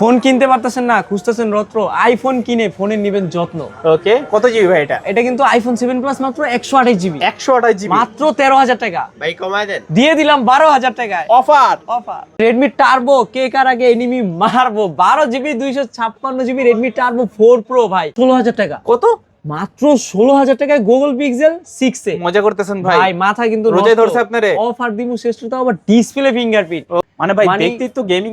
Phone কিনতে পারতেছেন না, খুঁজতেছেন রত্র, আইফোন কিনে ফোনের নিবেন যত্ন। ওকে, কত জিবি ভাই এটা? এটা কিন্তু আইফোন 7 প্লাস মাত্র 128 জিবি, 128 জিবি মাত্র 13,000 টাকা। ভাই কমায় দেন, দিয়ে দিলাম 12,000 টাকায় অফার। রেডমি টার্বো, কে কার আগে এনিমি মারবো, 12 GB 256 GB Redmi turbo 4 pro ভাই 16,000 টাকা। কত? মাত্র 16,000 টাকায় গুগল পিক্সেল 6 এ। মজা করতেছেন ভাই, ভাই মাথা কিন্তু রোজে ধরছে আপনারে। অফার দিমু শ্রেষ্ঠতা, আবার ডিসপ্লে ফিঙ্গারপ্রিন্ট, মানে ভাই দেখতে তো গেমিং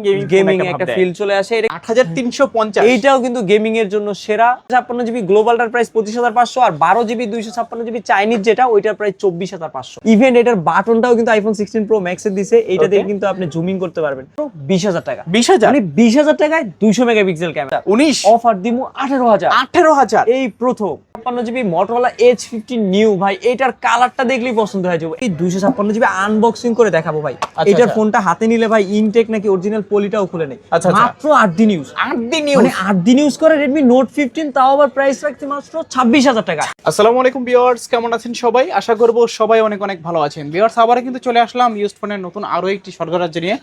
একটা ফিল চলে আসে। 8350, এইটাও কিন্তু গেমিং এর জন্য সেরা। 56 জিবি গ্লোবালটার প্রাইস 25,500, আর 12 জিবি 256 জিবি চাইনিজ যেটা, ওইটার প্রাইস 24,500। ইভেন এটার বাটনটাও কিন্তু আইফোন 16 প্রো ম্যাক্স এর দিছে, এইটা দিয়ে কিন্তু আপনি জুমিং করতে পারবেন। 20,000 টাকা, 20,000 মানে 20,000 টাকায় 200 মেগাপিক্সেল ক্যামেরা। 19 অফার দিমু 18,000। এই প্রথম 56 জিবি Motorola H50 নিউ ভাই, এটার কালারটা দেখলেই পছন্দ হয়ে যাবে। এই 256 জিবি আনবক্সিং করে দেখাবো ভাই। এটার ফোনটা হাতে নিলে ভাই ইনটেক নাকি অরিজিনাল পলিটাও খুলে নেই। মাত্র 8 দিন ইউজ, 8 দিন ইউজ, মানে 8 দিন ইউজ করে Redmi Note 15, তাও আবার প্রাইস রাখতে মাত্র 26,000 টাকা। আসসালামু আলাইকুম ভিউয়ার্স, কেমন আছেন সবাই? আশা করব সবাই অনেক অনেক ভালো আছেন। ভিউয়ার্স, আবার কিন্তু চলে আসলাম ইউজড ফোনের নতুন আরো একটি সরগরাজ্য নিয়ে।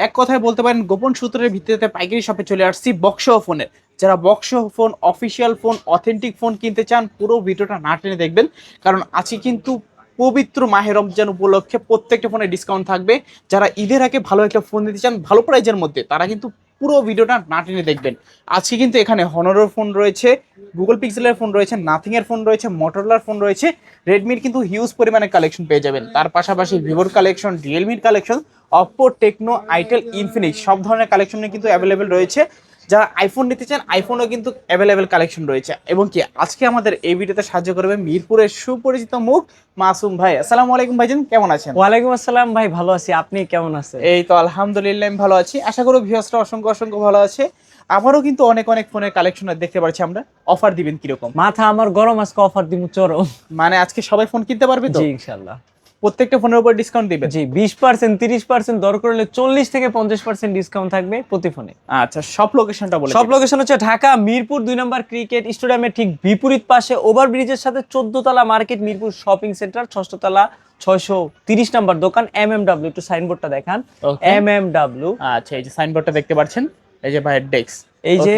এক কথায় বলতে পারেন গোপন সূত্রের ভিত্তিতে পাইকারি শপে চলে আসছি বক্সো ফোনের। যারা বক্সো phone, official phone, authentic phone কিনতে চান, পুরো ভিডিওটা না টেনে দেখবেন, কারণ আজকে কিন্তু পবিত্র মাহে রমজান উপলক্ষে প্রত্যেকটা ফোনে ডিসকাউন্ট থাকবে। যারা ঈদের আগে ভালো একটা ফোন নিতে চান ভালো প্রাইজের মধ্যে, তারা কিন্তু পুরো ভিডিওটা না টেনে দেখবেন। আজকে কিন্তু এখানে হনরের ফোন রয়েছে, গুগল পিক্সেলের ফোন রয়েছে, নাথিং এর ফোন রয়েছে, মোটরোলার ফোন রয়েছে, রেডমির কিন্তু হিউজ পরিমাণে কালেকশন পেয়ে যাবেন। তার পাশাপাশি ভিভোর কালেকশন, রিয়েলমির collection, Oppo, Tecno, itel, Infinix সব ধরনের কালেকশন কিন্তু অ্যাভেলেবেল রয়েছে। যারা আইফোন নিতে চান, আইফোনও কিন্তু অ্যাভেলেবেল কালেকশন রয়েছে। এবং কি আজকে আমাদের এই ভিডিওতে সাহায্য করবে মিরপুরের সুপরিচিত মুখ মাসুম ভাই। আসসালামু আলাইকুম ভাইজান, কেমন আছেন? ওয়ালাইকুম আসসালাম ভাই, ভালো আছি, আপনি কেমন আছেন? এই তো আলহামদুলিল্লাহ আমি ভালো আছি। আশা করি ভিউয়ার্সরা অসংখ্য অসংখ্য ভালো আছে। আবারও কিন্তু অনেক অনেক ফোনের কালেকশন দেখতে পাচ্ছি আমরা। অফার দিবেন কিরকম? মাথা আমার গরম, আজকে অফার দিমু চরম। মানে আজকে সবাই ফোন কিনতে পারবে তো? জি ইনশাআল্লাহ। প্রত্যেকটা ফোনের উপর ডিসকাউন্ট দিবেন? জি 20%, 30%, দরকার হলে 40 থেকে 50% ডিসকাউন্ট থাকবে প্রতি ফোনে। আচ্ছা, সব লোকেশনটা বলে সব লোকেশন হচ্ছে ঢাকা মিরপুর 2 নম্বর ক্রিকেট স্টেডিয়ামের ঠিক বিপরীত পাশে ওভারব্রিজের সাথে 14 তলা মার্কেট, মিরপুর শপিং সেন্টার, 6ষ্ঠ তলা 630 নম্বর দোকান MMW। একটু সাইনবোর্ডটা দেখান, MMW। আচ্ছা, এই যে সাইনবোর্ডটা দেখতে পাচ্ছেন, এই যে ভাইয়ের ডেস্ক, এই যে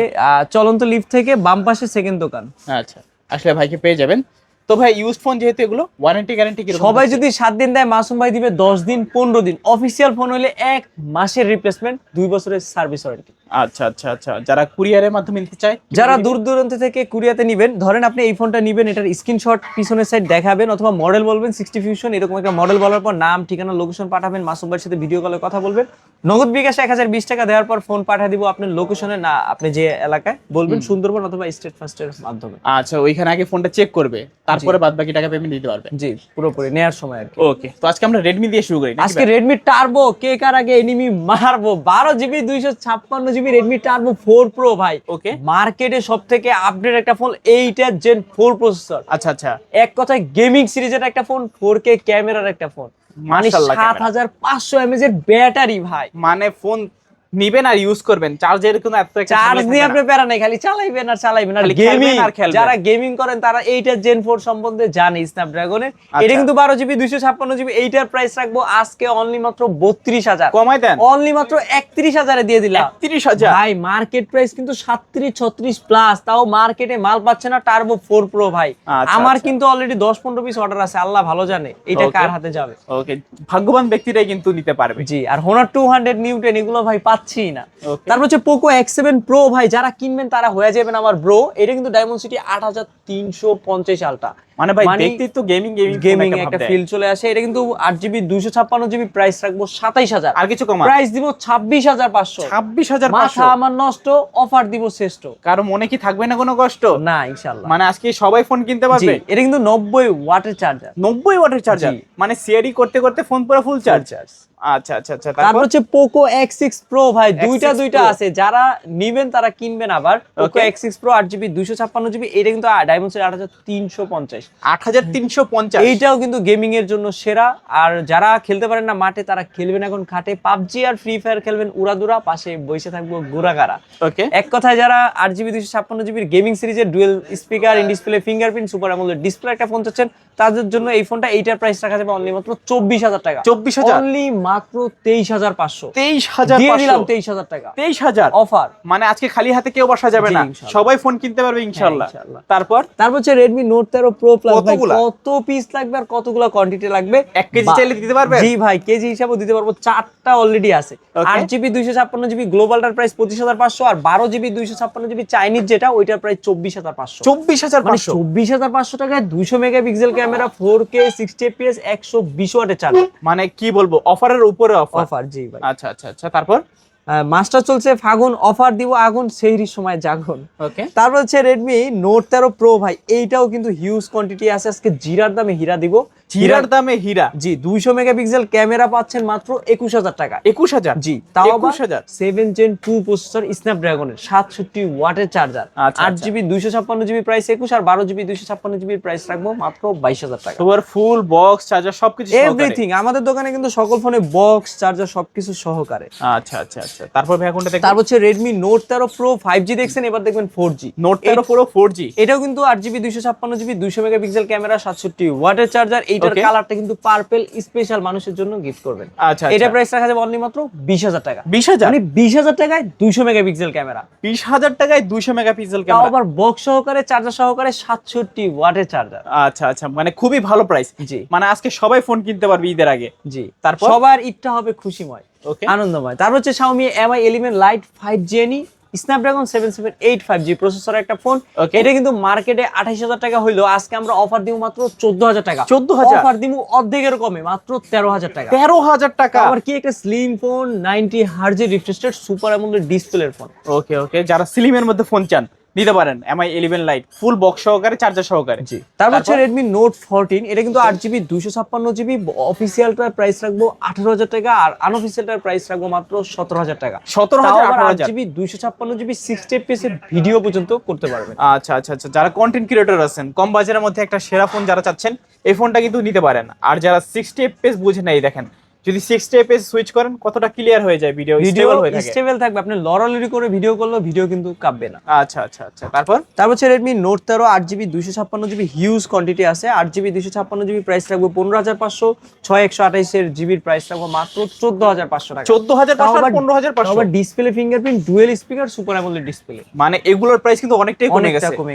চলন্ত লিফট থেকে বাম পাশে সেকেন্ড দোকান। আচ্ছা, আসলে ভাইকে পেয়ে যাবেন। তো ভাই ইউজ ফোন যেহেতু, এগুলো ওয়ারেন্টি গ্যারান্টি কি? সবাই যদি 7 দিন দেয়, মাসুম ভাই দিবে 10 দিন 15 দিন। অফিসিয়াল ফোন হলে 1 মাসের রিপ্লেসমেন্ট, 2 বছরের সার্ভিস ওয়ারেন্টি। আচ্ছা আচ্ছা আচ্ছা, যারা কুরিয়ারের মাধ্যমে নিতে চায়, যারা দূর দূরান্ত থেকে কুরিয়াতে নেবেন, ধরেন আপনি এই ফোনটা নেবেন, এটার স্ক্রিনশট পিছনের সাইড দেখাবেন অথবা মডেল বলবেন 60 ফিউশন, এরকম একটা মডেল বলার পর নাম, ঠিকানা, লোকেশন পাঠাবেন, মাসুম ভাইয়ের সাথে ভিডিও কলে কথা বলবেন। নগদ বিকাশ 1020 টাকা দেওয়ার পর ফোন পাঠিয়ে দিব আপনার লোকেশনে, না আপনি যে এলাকায় বলবেন, সুন্দরবন অথবা স্টেট ফার্স্টের মাধ্যমে। আচ্ছা, ওইখানে আগে ফোনটা চেক করবে, তারপরে বাদ বাকি টাকা পেমেন্ট দিতে পারবে। জি, পুরোপুরি নেয়ার সময় আর কি। ওকে, তো আজকে আমরা রেডমি দিয়ে শুরু করি। আজকে রেডমি টার্বো, কে কার আগে এনিমি মারবো, 12 GB 256 GB Redmi turbo 4 pro ভাই। ওকে, মার্কেটে সবথেকে আপডেট একটা ফোন, 8 Gen 4 প্রসেসর। আচ্ছা আচ্ছা, এক কথায় গেমিং সিরিজের একটা ফোন, 4K ক্যামেরার একটা ফোন, মানে 7500 mAh এর ব্যাটারি ভাই। মানে ফোন নিবেন আর ইউজ করবেন, চার্জের কোনো এত একটা চার্জ দিয়ে আপনি প্যারা নাই, খালি চালাইবেন আর চালাইবেন আর গেমিং। যারা গেমিং করেন তারা 8 Gen 4 সম্বন্ধে জানে স্ন্যাপড্রাগনের। এটা কিন্তু 12 জিবি 256 জিবি, এইটার প্রাইস রাখবো আজকে অনলি মাত্র 32,000। কমাই দেন, অনলি মাত্র 31,000 এ দিয়ে দিলাম। 31,000 ভাই, মার্কেট প্রাইস কিন্তু 37-36 প্লাস, তাও মার্কেটে মাল পাচ্ছে না টার্বো 4 প্রো ভাই। আমার কিন্তু অলরেডি 10-15 পিস অর্ডার আছে, আল্লাহ ভালো জানে এটা কার হাতে যাবে। ওকে, ভাগ্যবান ব্যক্তিরাই কিন্তু নিতে পারবে। জি, আর Honor 200 নিউ 10 এগুলো ভাই পাচ্ছি না। তারপর হচ্ছে Poco X7 Pro ভাই, যারা কিনবেন তারা হয়ে যাবেন আমার ব্রো। এটা কিন্তু Dimensity 8350 আলট্রা, মানে ভাই দেখতে তো গেমিং একটা ফিল চলে আসে। এটা কিন্তু 8GB 256GB, প্রাইস রাখবো 27,000। আর কিছু কমা, প্রাইস দিব 26,500। 26,500, মাথা আমার নষ্ট, অফার দিব শ্রেষ্ঠ। কারণ মনে কি থাকবে না কোনো কষ্ট? না ইনশাআল্লাহ, মানে আজকে সবাই ফোন কিনতে পারবে। এটা কিন্তু 90 ওয়াটের চার্জার, 90 ওয়াটের চার্জার, মানে সিআরই করতে করতে ফোন পুরো ফুল চার্জ। আচ্ছা আচ্ছা আচ্ছা, তারপর হচ্ছে Poco X6 Pro ভাই, দুইটা আছে, যারা নিবেন তারা কিনবেন আবার। Poco X6 Pro 8GB 256GB, এটা কিন্তু ডায়মন্ডসের 8350। 8350 এইটাও কিন্তু গেমিং এর জন্য সেরা। আর যারা খেলতে পারেন না মাঠে, তারা খেলবেন এখন খাটে, পাবজি আর ফ্রি ফায়ার খেলবেন উড়াদুরা, পাশে বসে থাকবো গুড়াগাড়া। ওকে, এক কথায় যারা 8GB 256GB গেমিং সিরিজের dual speaker, in display fingerprint, super AMOLED display একটা ফোন চাচ্ছেন, তাদের জন্য এই ফোনটা, এইটার প্রাইস রাখা যাবে অনলি মাত্র 24000 টাকা। 24000 অনলি মাত্র 23500 23500 দিয়ে দিলাম 23000 টাকা 23000 অফার। মানে আজকে খালি হাতে কেউ বসা যাবে জি, না, ইনশাআল্লাহ। সবাই ফোন কিনতে পারবে ইনশাআল্লাহ। হ্যাঁ, ইনশাআল্লাহ। তারপর হচ্ছে Redmi Note 13 Pro Plus। ভাই কতগুলা? কত পিস লাগবে আর কতগুলা কোয়ান্টিটি লাগবে? 1 কেজি চাইলে দিতে পারবে? জি ভাই, কেজি হিসাবেও দিতে পারবো, 4টা অলরেডি আছে। Okay. 8GB 256GB গ্লোবালটার প্রাইস 25500, আর 12GB 256GB চাইনিজ যেটা, ওইটার প্রাইস 24500। 24500 24500 টাকায় 200 মেগাপিক্সেল ক্যামেরা, 4K 60fps 120 ওয়াটের চার্জার। মানে কি বলবো, অফারের উপরে অফার। অফার, জি ভাই। আচ্ছা আচ্ছা আচ্ছা, তারপর মাস্টার চলছে ফাগুন, অফার দিব আগুন, সেইরির সময় জাগুন। ওকে, তারপর হচ্ছে Redmi Note 13 Pro ভাই, এইটাও কিন্তু হিউজ কোয়ান্টিটি আছে, আজকে জিরার দামে হীরা দিব। হীরার দামে হীরা। জি, 200 মেগাপিক্সেল ক্যামেরা পাচ্ছেন মাত্র 21000 টাকা। 21000 জি, তাও আবার 21000 7 Gen 2 প্রসেসর, স্ন্যাপড্রাগনের 67 ওয়াটের চার্জার। আচ্ছা, 8GB 256GB প্রাইস 21, আর 12GB 256GB প্রাইস রাখবো মাত্র 22000 টাকা। তোমার ফুল বক্স চার্জার সবকিছু সহকারে। এভরিথিং আমাদের দোকানে কিন্তু সকল ফোনে বক্স চার্জার সবকিছু সহকারে। আচ্ছা আচ্ছা আচ্ছা, তারপর ভাই কোনটা দেখবেন? তারপর হচ্ছে Redmi Note 13 Pro 5G দেখছেন, এবার দেখবেন 4G। Note 13 Pro 4G, এটাও কিন্তু 8GB 256GB 200 মেগাপিক্সেল ক্যামেরা, 67 ওয়াটের চার্জার। এইটার Okay. কালারটা কিন্তু পার্পল, স্পেশাল মানুষের জন্য গিফট করবেন। আচ্ছা এটা আচ্ছা, প্রাইস রাখা যাবে অনলি মাত্র 20000 টাকা। 20000 মানে 20000 টাকায় 200 মেগাপিক্সেল ক্যামেরা, 20000 টাকায় 200 মেগাপিক্সেল তাও ক্যামেরা। আবার বক্স সহকারে, চার্জার সহকারে, 67 ওয়াটের চার্জার। আচ্ছা আচ্ছা, মানে খুবই ভালো প্রাইস। জি মানে আজকে সবাই ফোন কিনতে পারবে ঈদের আগে। জি, তারপর? সবার ঈদটা হবে খুশিময়, ওকে, আনন্দময়। তারপর হচ্ছে Xiaomi Mi 11 Lite 5G Snapdragon 778 5G processor একটা ফোন। Okay. এটা কিন্তু মার্কেটে 28000 টাকা হইলো, আজকে আমরা অফার দিব মাত্র 14000 টাকা। 14000 অফার দিব অর্ধেকের কমে, মাত্র 13000 টাকা। 13000 টাকা। আবার কি একটা slim phone, 90 hertz refresh rate, super AMOLED ডিসপ্লের ফোন। ওকে ওকে, যারা স্লিমের মধ্যে ফোন চান নিতে পারেন Mi 11 Lite ফুল বক্স সহকারে, চার্জার সহকারে। জি, তারপর হচ্ছে Redmi Note 14। এটা কিন্তু 8GB 256GB, অফিসিয়ালটার প্রাইস রাখবো 18000 টাকা, আর আনঅফিসিয়ালটার প্রাইস রাখবো মাত্র 17000 টাকা। 17000 18000। 8GB 256GB 60fps এর ভিডিও পর্যন্ত করতে পারবেন। আচ্ছা আচ্ছা আচ্ছা, যারা কন্টেন্ট ক্রিয়েটর আছেন, কম বাজারের মধ্যে একটা সেরা ফোন যারা চাচ্ছেন, এই ফোনটা কিন্তু নিতে পারেন। আর যারা 60 fps বুঝে নাই, দেখেন যদি 60 fps সুইচ করেন কতটা ক্লিয়ার হয়ে যায়, ভিডিও স্টেবল হয়ে থাকে। স্টেবল থাকবে, আপনি লড়ালড়ি করে ভিডিও করলেও ভিডিও কিন্তু কাঁপবে না। আচ্ছা আচ্ছা আচ্ছা, তারপর হচ্ছে Redmi Note 13 8GB 256GB huge quantity আছে। 8GB 256GB প্রাইস রাখবো 15500, 6128 এর জিবির প্রাইস রাখবো মাত্র 14500 টাকা। 14500 আর 15500। আবার display fingerprint, dual speaker, super AMOLED display. মানে এগুলোর প্রাইস কিন্তু অনেকটাই কমে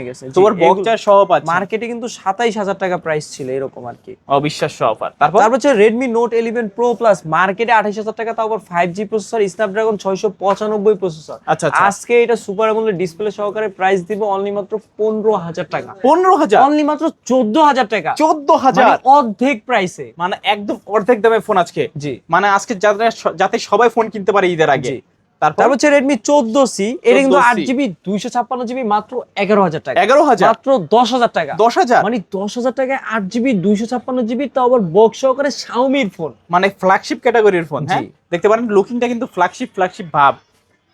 গেছে। তোমার বক্সের সহ পাচ্ছেন মার্কেটে কিন্তু 27000 টাকা প্রাইস ছিল এরকম আর কি, অবিশ্বাস্য অফার। তারপর হচ্ছে Redmi Note 11 Pro Plus মার্কেটে 28000 টাকা, তাও আবার 5G প্রসেসর, স্ন্যাপড্রাগন 695 প্রসেসর। আচ্ছা আচ্ছা, আজকে এটা সুপার অ্যামোলেড ডিসপ্লে সহকারে প্রাইস দিব অনলি মাত্র 15000 টাকা। 15000, অনলি মাত্র 14000 টাকা, 14000, মানে অর্ধেক প্রাইসে। মানে একদম অর্ধেক দামে ফোন আজকে। জি, মানে আজকে যাতে সবাই ফোন কিনতে পারে ঈদের আগে। জি। তারপর তারপর হচ্ছে Redmi 14C। এটা কিন্তু 14C 8GB 256GB মাত্র 11000 টাকা। 11000, মাত্র 10000 টাকা। 10000, মানে 10000 টাকায় 8GB 256GB, তাও আবার বক্স সহকারে Xiaomi-র ফোন। মানে ফ্ল্যাগশিপ ক্যাটাগরির ফোন। হ্যাঁ, জি। দেখতে পারেন লুকিংটা কিন্তু ফ্ল্যাগশিপ ভাব।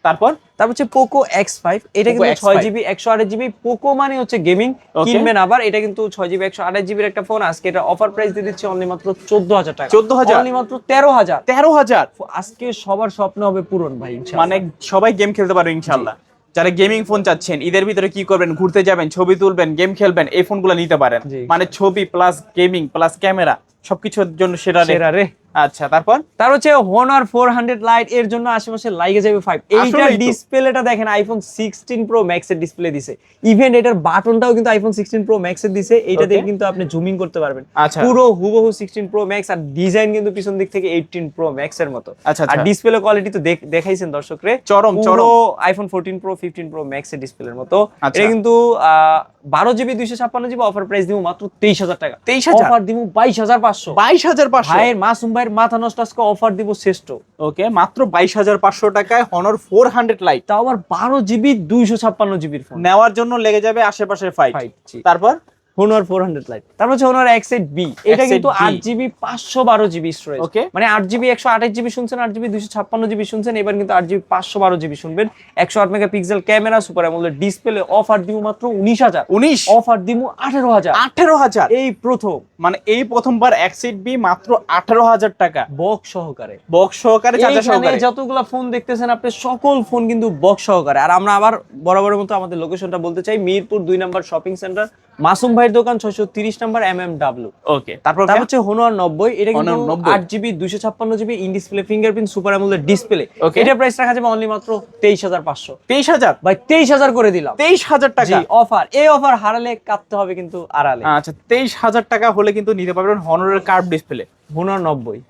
তারপর হচ্ছে Poco X5। এটা কিন্তু Poco X5 6GB 128GB। Poco মানে হচ্ছে গেমিং, Okay. কিনবেন আবার। এটা কিন্তু 6GB 128GB এর একটা ফোন। আজকে এটা অফার প্রাইস দিয়ে দিচ্ছি অনলি মাত্র 14000 টাকা। 14000, অনলি মাত্র 13000। 13000। আজকে সবার স্বপ্ন হবে পূরণ ভাই, ইনশাআল্লাহ। মানে সবাই গেম খেলতে পারবে ইনশাআল্লাহ। যারা গেমিং ফোন চাচ্ছেন, ঈদের ভিতরে কি করবেন, ঘুরতে যাবেন, ছবি তুলবেন, গেম খেলবেন, এই ফোনগুলো নিতে পারেন। জি। মানে ছবি প্লাস গেমিং প্লাস ক্যামেরা সবকিছুর জন্য সেরা রে। আচ্ছা, তারপর হচ্ছে Honor 400 Lite। এর জন্য আশেপাশে লাগে যাবে 5। এইটার আসলেই তো। ডিসপ্লেটা দেখেন, iPhone 16 Pro Max এর ডিসপ্লে দিছে। ইভেন এটার বাটনটাও কিন্তু iPhone 16 Pro Max এর দিছে। এইটা দিয়ে Okay. কিন্তু আপনি জুমিং করতে পারবেন। আচ্ছা। পুরো হুবহু 16 Pro Max, আর ডিজাইন কিন্তু পিছন দিক থেকে 18 Pro Max এর মতো। আচ্ছা, আর আচ্ছা। ডিসপ্লে কোয়ালিটি তো দেখাইছেন দর্শকরে, চরম। পুরো iPhone 14 Pro 15 Pro Max এর ডিসপ্লের মতো। আচ্ছা। এটা কিন্তু 12GB 256GB অফার প্রাইস দিব মাত্র 23000 টাকা। 23000, অফার দিব 22500। 22500। ভাইয়ের মাসুম ভাইয়ের মাথা নষ্ট, আজকে অফার দিব শ্রেষ্ঠ। ওকে, মাত্র 22500 টাকায় Honor 400 Lite তাও আবার 12GB 256GB ফোন নেওয়ার জন্য লেগে যাবে আশেপাশের ফাইট। জি। তারপর Honor 400 Lite। তারপর হচ্ছে Honor X8B, এটা কিন্তু X8B 8GB 512GB স্টোরেজ। ওকে, মানে 8GB 128GB শুনছেন, 8GB 256GB শুনছেন, এবার কিন্তু 8GB 512GB শুনবেন। 108 megapixel camera, super AMOLED display, offer দিমু মাত্র 19,000। 19, অফার দিমু 18,000। 18,000, এই প্রথম, মানে এই প্রথমবার X8B মাত্র 18,000 টাকা বক্স সহকারে। বক্স সহকারে, চার্জার এইখানে সহকারে। যতগুলা ফোন দেখতেছেন আপনি, সকল ফোন কিন্তু বক্স সহকারে। আর আমরা আবার বরাবরের মতো আমাদের লোকেশনটা বলতে চাই, মিরপুর 2 নম্বর শপিং সেন্টার, মাসুম ভাইয়ের দোকান, 630 নম্বর MMW। ওকে, তারপর তারপর হচ্ছে Honor 90, এটা কিন্তু Honor 90 8GB 256GB in display fingerprint super AMOLED display. Okay. এটা প্রাইস রাখা যাবে অনলি মাত্র 23,500। 23,000, ভাই 23,000 করে দিলাম। 23,000 টাকা। জি, অফার। এই অফার হারালে কাটতে হবে কিন্তু আড়ালে। আচ্ছা, 23,000 টাকা হলে কিন্তু নিতে পারবেন হনরের কার্ভ ডিসপ্লে। Honor 90।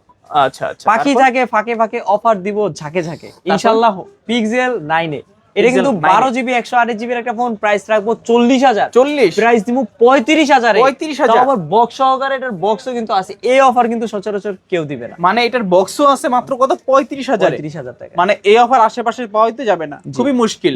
আচ্ছা আচ্ছা, পাখি থাকে ফাঁকে ফাঁকে অফার দিব ঝাঁকে ঝাঁকে ইনশাআল্লাহ। পিক্সেল 9 এটা কিন্তু 12GB 128GB এর একটা ফোন, প্রাইস রাখবো 40,000। 40, প্রাইস দিব 35,000 এ। 35,000। আবার বক্স সহকারে, এটার বক্সও কিন্তু আছে। এই অফার কিন্তু সচরাচর কেউ দিবে না। মানে এটার বক্সও আছে মাত্র কত, 35,000। 35,000 টাকা। মানে এই অফার আশেপাশে পাওয়াইতে যাবে না, খুবই মুশকিল।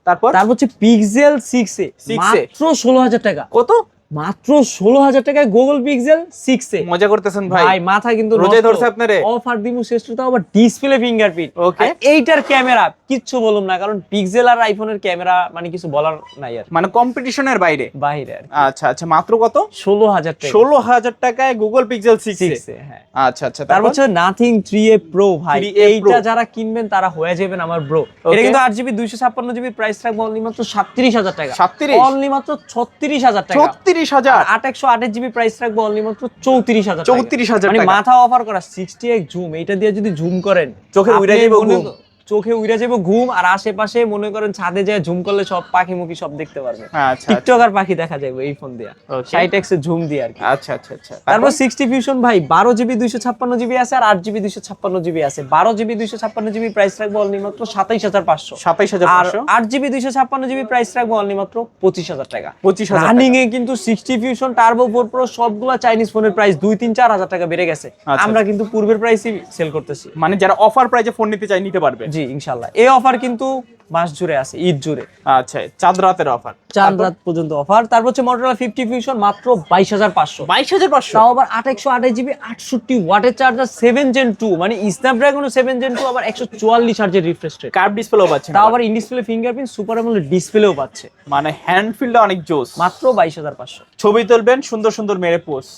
তারপর হচ্ছে পিক্সেল 6a, 6a মাত্র 16,000 টাকা। কত? মাত্র 16,000 টাকায় গুগল পিক্সেল 6a। মজা করতেছেন ভাই? ভাই মাথা কিন্তু রোজাই ধরছে আপনারে। অফার দিমু শ্রেষ্ঠতা, আবার ডিসপ্লে ফিঙ্গারপ্রিন্ট। ওকে, এইটার ক্যামেরা কিচ্ছু বলুম না, কারণ পিক্সেল আর আইফোনের ক্যামেরা মানে কিছু বলার নাই আর, মানে কম্পিটিশনের বাইরে। বাইরে আর। আচ্ছা আচ্ছা, মাত্র কত? 16,000 টাকা। 16,000 টাকায় গুগল পিক্সেল 6a। হ্যাঁ। আচ্ছা আচ্ছা, তারপর হচ্ছে নাথিং 3a প্রো। ভাই 3a Pro। এইটা যারা কিনবেন তারা হয়ে যাবেন আমার ব্রো। এটা কিন্তু 8GB 256GB, প্রাইস রাখবো অনলি মাত্র 37,000 টাকা। 37, অনলি মাত্র 36,000 টাকা। 36,000। 128GB প্রাইস রাখবো অনলি মাত্র 34,000 টাকা। 34,000 মানে টাকা। মাথা অফার করা 60x জুম, এটা দিয়ে যদি জুম করেন চোখে উড়ে আপনি যাবে মনে- ঘুম। চোখে উড়ে যাবে ঘুম। আর আশেপাশে মনে করেন ছাদে যায় জুম করলে সব পাখি মুখি সব দেখতে পারবে। আচ্ছা টিকটক আর পাখি দেখা যাবে এই ফোন দিয়ে, Okay. 60x এর জুম দিয়ে আর কি। আচ্ছা আচ্ছা আচ্ছা, তারপর 60 ফিউশন ভাই 12GB 256GB আছে, আর 8GB 256GB আছে। 12GB 256GB প্রাইস রাখবো অনলি মাত্র 27,500। 27,500। আর 8GB 256GB প্রাইস রাখবো অনলি মাত্র 25,000 টাকা। 25,000 টাকা। রানিং এ কিন্তু 60 ফিউশন টার্বো 4 প্রো সবগুলা চাইনিজ ফোনের প্রাইস 2-3-4,000 টাকা বেড়ে গেছে। আচ্ছা। আমরা কিন্তু পূর্বের প্রাইসই সেল করতেছি। মানে যারা অফার প্রাইজে ফোন নিতে চাই নিতে পারবে। জি ইনশাআল্লাহ। এই অফার কিন্তু মাস জুড়ে আছে, ঈদ জুড়ে। আচ্ছা, চাঁদ রাতের অফার, চাঁদ রাত পর্যন্ত অফার। তারপর হচ্ছে Motorola 50 ফিউশন মাত্র 22,500। 22,500। তাও আবার 828GB 68 ওয়াটের চার্জার 7 Gen 2, মানে স্ন্যাপড্রাগন 7 Gen 2, আবার 144 হার্জের রিফ্রেশ রেট। কার্ভ ডিসপ্লেও পাচ্ছেন। তাও আবার in display fingerprint super AMOLED ডিসপ্লেও পাচ্ছে। মানে হ্যান্ড ফিলটা অনেক জোস। মাত্র 22,500। ছবি তুলবেন সুন্দর সুন্দর মেরে পোস্ট,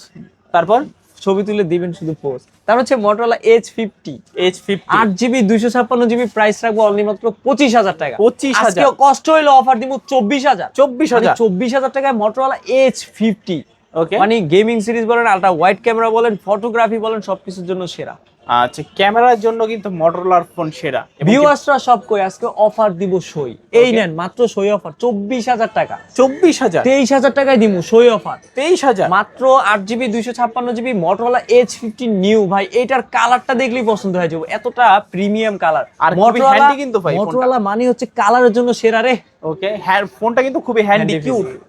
তারপর ছবি তুলে দিবেন শুধু পোস্ট। তারপর হচ্ছে Motorola H50 H50 8GB 256GB price রাখবো অনলি মাত্র 25,000 টাকা। 25,000। আজকে কষ্ট হইলো অফার দিব 24,000। 24,000। 24,000 টাকায় Motorola H50। ওকে, মানে গেমিং সিরিজ বলেন, আলট্রা ওয়াইড ক্যামেরা বলেন, ফটোগ্রাফি বলেন, সবকিছুর জন্য সেরা। আচ্ছা, ক্যামেরার জন্য কিন্তু মটোরোলার ফোন সেরা। এবং ভিউয়ার্সরা সব কই আজকে অফার দিব সই। এই নেন মাত্র সই অফার 24,000 টাকা। 24,000, 23,000 টাকায় দিমু সই অফার। 23,000 মাত্র 8GB 256GB Motorola H50 new. ভাই এটার কালারটা দেখলেই পছন্দ হয়ে যাবে, এতটা প্রিমিয়াম কালার। আর খুবই handy কিন্তু ভাই ফোনটা। Motorola মানে হচ্ছে কালারের জন্য সেরা রে। ওকে, হ্যাঁ ফোনটা কিন্তু খুবই হ্যান্ডি,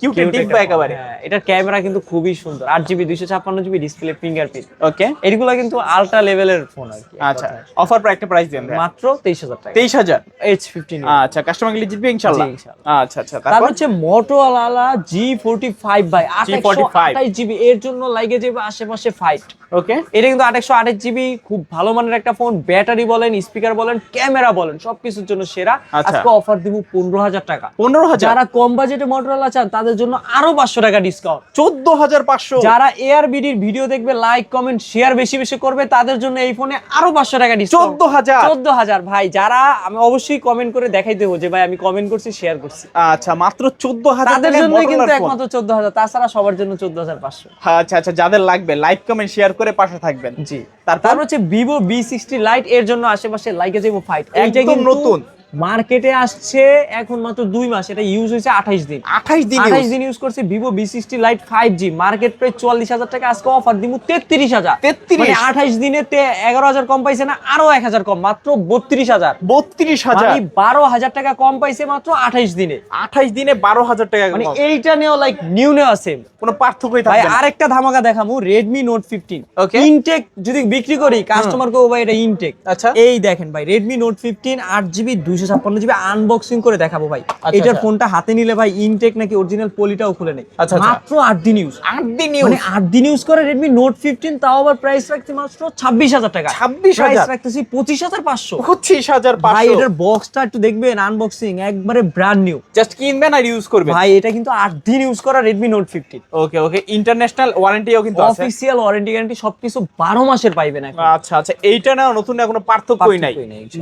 কিউট ডিব্বা একেবারে। এটার ক্যামেরা কিন্তু খুবই সুন্দর। 8GB 256GB display fingerprint. ওকে, এগুলা কিন্তু আলট্রা লেভেলের ফোন আর কি। আচ্ছা, অফার প্রাইস একটা প্রাইস দেন মাত্র 23,000 টাকা। 23,000। H50 new. আচ্ছা, কাস্টমার গেলে জিতবে ইনশাআল্লাহ। জি, ইনশাআল্লাহ। আচ্ছা আচ্ছা, তারপর তারপর হচ্ছে Motorola G45 ভাই 828GB এর জন্য লাগে যাবে আশেপাশে ফাইট। ওকে, এটা কিন্তু 828GB, খুব ভালো মানের একটা ফোন। ব্যাটারি বলেন, স্পিকার বলেন, ক্যামেরা বলেন, সবকিছুর জন্য সেরা। আচ্ছা। আজকে অফার দিব 15,000 টাকা। 15,000। যারা কম বাজেটে Motorola চান তাদের জন্য আরো 500 টাকা ডিসকাউন্ট। 14,500। যারা ARBDর ভিডিও দেখবে, লাইক কমেন্ট শেয়ার বেশি বেশি করবে, তাদের জন্য এই ফোনে আরো 500 টাকা ডিসকাউন্ট। 14,000। 14,000 ভাই। যারা আমি অবশ্যই কমেন্ট করে দেখাই দেবো যে ভাই আমি কমেন্ট করছি, শেয়ার করছি। আচ্ছা, মাত্র 14,000 তাদের টাকায় জন্যই কিন্তু Motorola ফোন। একমাত্র 14,000, তাছাড়া সবার জন্য 14,500। আচ্ছা আচ্ছা, যাদের লাগবে লাইক কমেন্ট শেয়ার করে পাশে থাকবেন। জি। তারপর তারপর হচ্ছে Vivo V60 Lite, এর জন্য আশেপাশে লাইকে যাবো ফাইট। একদম নতুন। মার্কেটে আসছে এখন মাত্র 2 মাস, এটা ইউজ হয়েছে 28 দিন। 28 দিন 28 দিন ইউজ করছে Vivo V60 Lite 5G, market price 44,000 টাকা। আজকে অফার দিমু 33,000। 33? মানে 28 দিনে 11,000 কম পাইছে না, আরো 1,000 কম, মাত্র 32,000। 32,000। মানে 12,000 টাকা কম পাইছে মাত্র 28 দিনে। 28 দিনে 12,000 টাকা মানে কম। এইটা নেও লাইক নিউ নেওয়া সেম। কোনো পার্থক্যই ভাই থাকবে না। আরেকটা ধামাকা দেখামু, Redmi Note 15। Okay. ইনটেক যদি বিক্রি করি কাস্টমার কো ভাই এটা ইনটেক। আচ্ছা। এই দেখেন ভাই Redmi Note 15 8GB 256 GB unboxing করে দেখাবো ভাই। এটার ফোনটা হাতে নিলে ভাই ইনটেক নাকি অরিজিনাল পলিটাও খুলে নেই। মাত্র 8 দিন ইউজ, 8 দিন ইউজ, মানে 8 দিন ইউজ করে Redmi Note 15, তাও আবার প্রাইস রাখছি মাত্র 26,000 টাকা। 26,000 প্রাইস রাখতেছি 25,500। 25,500 ভাই এটার বক্সটা একটু দেখবেন, আনবক্সিং একবারে ব্র্যান্ড নিউ। জাস্ট কিনবেন আর ইউজ করবেন। ভাই এটা কিন্তু 8 দিন ইউজ করা Redmi Note 15। ওকে ওকে, ইন্টারন্যাশনাল ওয়ারেন্টিও কিন্তু আছে, অফিশিয়াল ওয়ারেন্টি গ্যারান্টি সবকিছু 12 মাসের পাইবেন এখন। আচ্ছা আচ্ছা, এইটা না নতুন না কোনো পার্থক্যই নাই।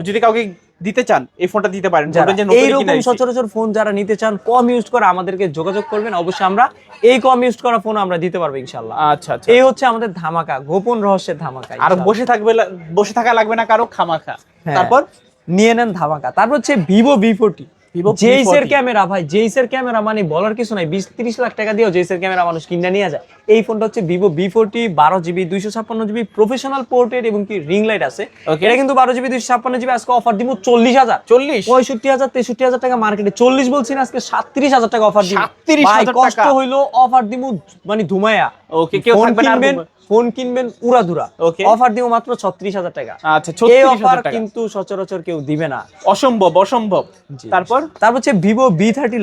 যদি কাউকে দিতে চান এই ফোনটা দিতে পারেন, বলবেন যে নতুন এইরকম সচরাচর ফোন যারা নিতে চান, কম ইউজ করে আমাদেরকে যোগাযোগ করবেন, অবশ্যই আমরা এই কম ইউজ করা ফোন আমরা দিতে পারবো ইনশাআল্লাহ। আচ্ছা আচ্ছা, এই হচ্ছে আমাদের ধামাকা, গোপন রহস্যের ধামাকা। আর বসে থাকা লাগবে না কারো খামাখা। হ্যাঁ, তারপর নিয়ে নেন ধামাকা। তারপর হচ্ছে Vivo V40। জেইস এর ক্যামেরা ভাই, জেইস এর ক্যামেরা মানে বলার কিছু নাই, 20-30 লাখ টাকা দিয়েও জেইস এর ক্যামেরা মানুষ কিনে নিয়ে যায়। এই ফোনটা হচ্ছে Vivo V40, 12GB 256GB professional portrait এবং কি রিং লাইট আছে। এটা কিন্তু 12GB 256GB আজকে অফার দিব 40,000। 65,000 63,000 টাকা মার্কেটে, 40 বলছি না, আজকে 37,000 টাকা অফার দিব। 37,000 টাকা কষ্ট হইলো, অফার দিব মানে ধুমায়া। ওকে, কেউ থাকবে না, ফোন কিনবেন উড়াধুরা, অফার দিব মাত্র 36,000 টাকা। আচ্ছা, এই অফার কিন্তু সচরাচর কেউ দিবে না, অসম্ভব অসম্ভব। তারপর হচ্ছে Vivo V30